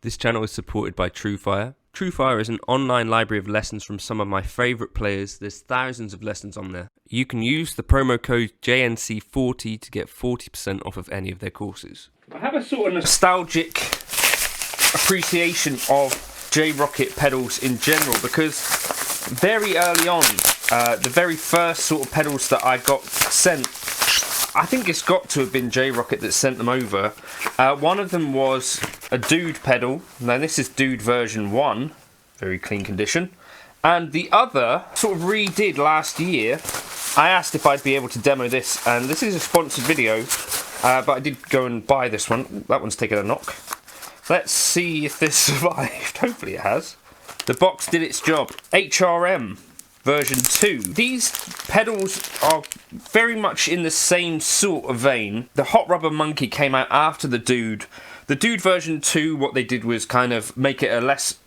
This channel is supported by Truefire. Truefire is an online library of lessons from some of my favourite players. There's thousands of lessons on there. You can use the promo code JNC40 to get 40% off of any of their courses. I have a sort of nostalgic appreciation of J Rockett pedals in general because very early on, the very first sort of pedals that I got sent, I think it's got to have been J Rockett that sent them over. One of them was a Dude pedal. Now this is Dude version 1, very clean condition. And the other, sort of redid last year. I asked if I'd be able to demo this, and this is a sponsored video, but I did go and buy this one. That one's taken a knock. Let's see if this survived. Hopefully it has. The box did its job. HRM. Version 2. These pedals are very much in the same sort of vein. The Hot Rubber Monkey came out after the Dude. The Dude version 2, what they did was kind of make it a less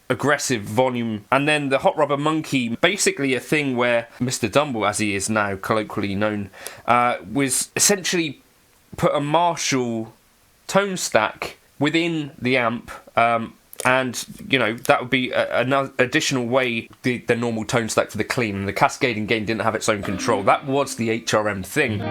aggressive volume. And then the Hot Rubber Monkey, basically a thing where Mr. Dumble, as he is now colloquially known, was essentially put a Marshall tone stack within the amp. And, you know, that would be an additional way the normal tone stack for the clean. The cascading gain didn't have its own control. That was the HRM thing.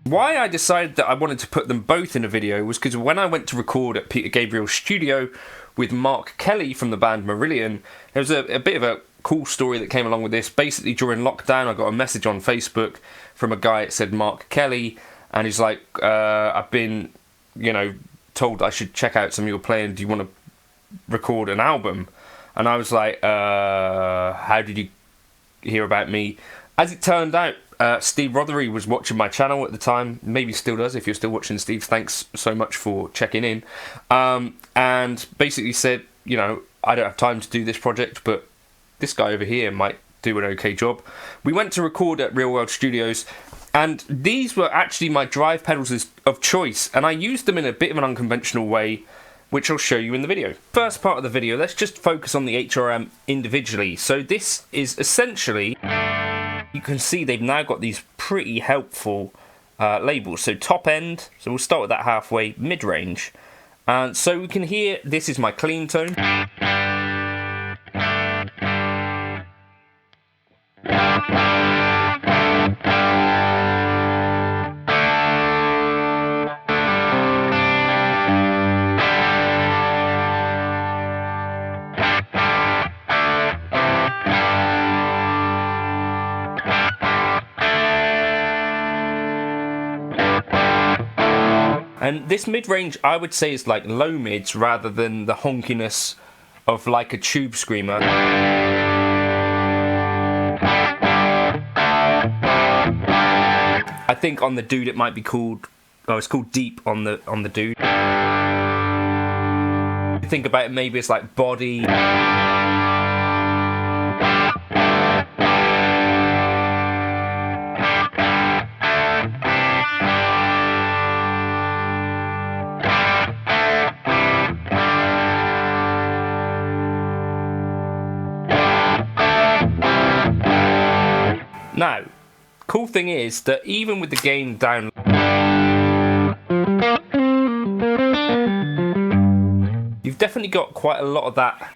Why I decided that I wanted to put them both in a video was because when I went to record at Peter Gabriel's studio with Mark Kelly from the band Marillion, there was a bit of a cool story that came along with this. Basically, during lockdown, I got a message on Facebook from a guy that said Mark Kelly, and he's like, I've been, you know, told I should check out some of your playing. Do you want to record an album? And I was like, how did you hear about me? As it turned out, Steve Rothery was watching my channel at the time, maybe still does. If you're still watching, Steve, thanks so much for checking in. And basically said, you know, I don't have time to do this project, but this guy over here might do an okay job. We went to record at Real World Studios, and these were actually my drive pedals of choice, and I used them in a bit of an unconventional way, which I'll show you in the video. First part of the video, let's just focus on the HRM individually. So this is essentially, you can see they've now got these pretty helpful labels. So top end, so we'll start with that halfway, mid-range. And so we can hear, this is my clean tone. And this mid-range, I would say, is like low mids rather than the honkiness of like a tube screamer. I think on the Dude it might be called, it's called deep on the Dude. Think about it, maybe it's like body. Now, cool thing is that even with the gain down, you've definitely got quite a lot of that.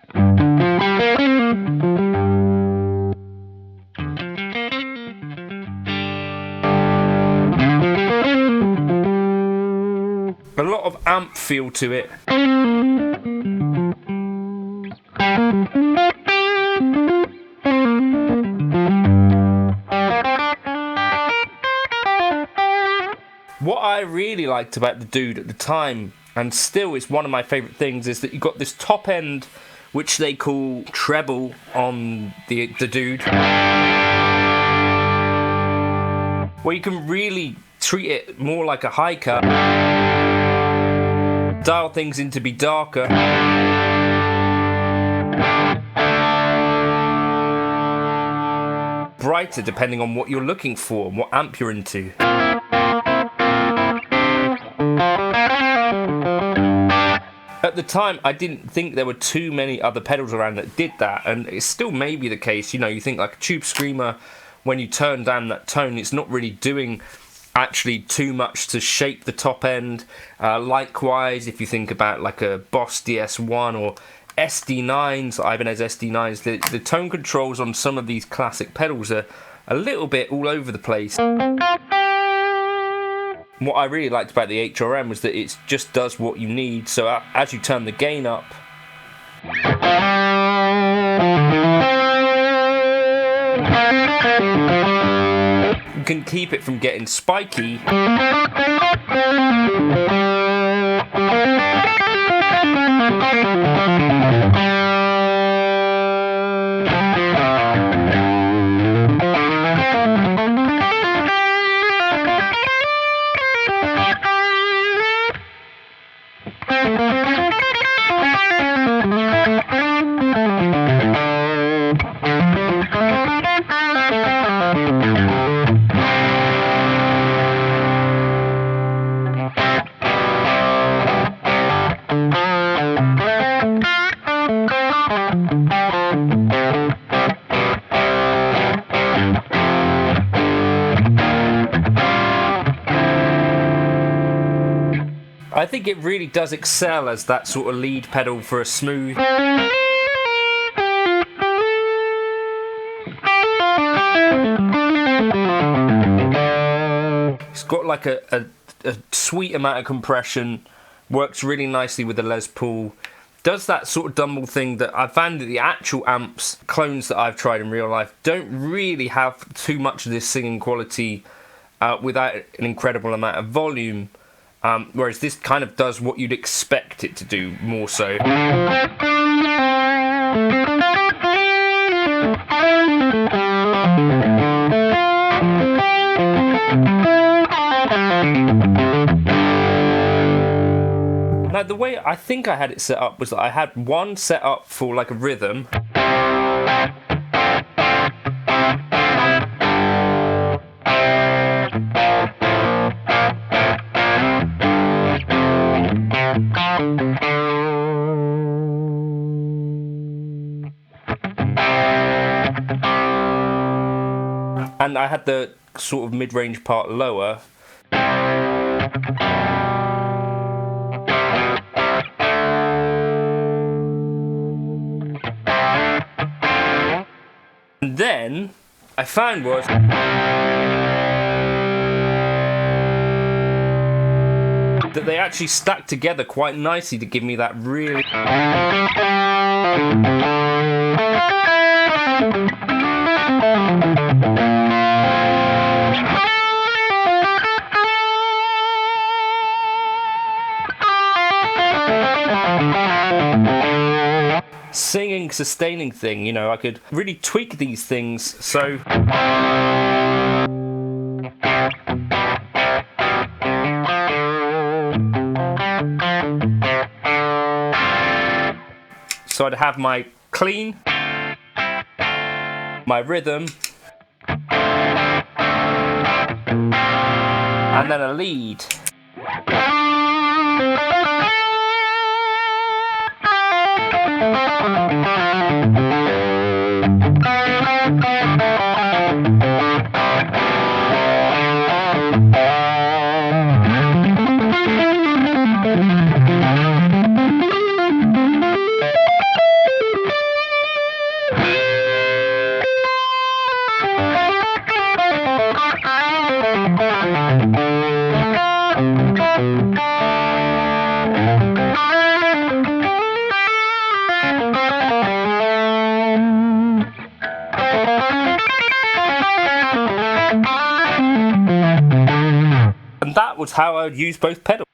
A lot of amp feel to it. What I really liked about the Dude at the time, and still is one of my favourite things, is that you've got this top end, which they call treble on the Dude, where you can really treat it more like a high cut, dial things in to be darker, brighter depending on what you're looking for and what amp you're into. At the time, I didn't think there were too many other pedals around that did that, and it's still maybe the case. You know, you think like a tube screamer, when you turn down that tone, it's not really doing actually too much to shape the top end. Likewise, if you think about like a Boss DS1 or SD9s, Ibanez SD9s, the tone controls on some of these classic pedals are a little bit all over the place. What I really liked about the HRM was that it just does what you need, so as you turn the gain up, you can keep it from getting spiky. I think it really does excel as that sort of lead pedal for a smooth. It's got like a sweet amount of compression, works really nicely with the Les Paul. Does that sort of Dumble thing that I found that the actual amps, clones that I've tried in real life, don't really have too much of this singing quality without an incredible amount of volume. Whereas this kind of does what you'd expect it to do, more so. Now, the way I think I had it set up was that I had one set up for like a rhythm. And I had the sort of mid-range part lower. And then I found was that they actually stack together quite nicely to give me that really singing, sustaining thing. You know, I could really tweak these things so I'd have my clean, my rhythm, and then a lead. And that was how I would use both pedals.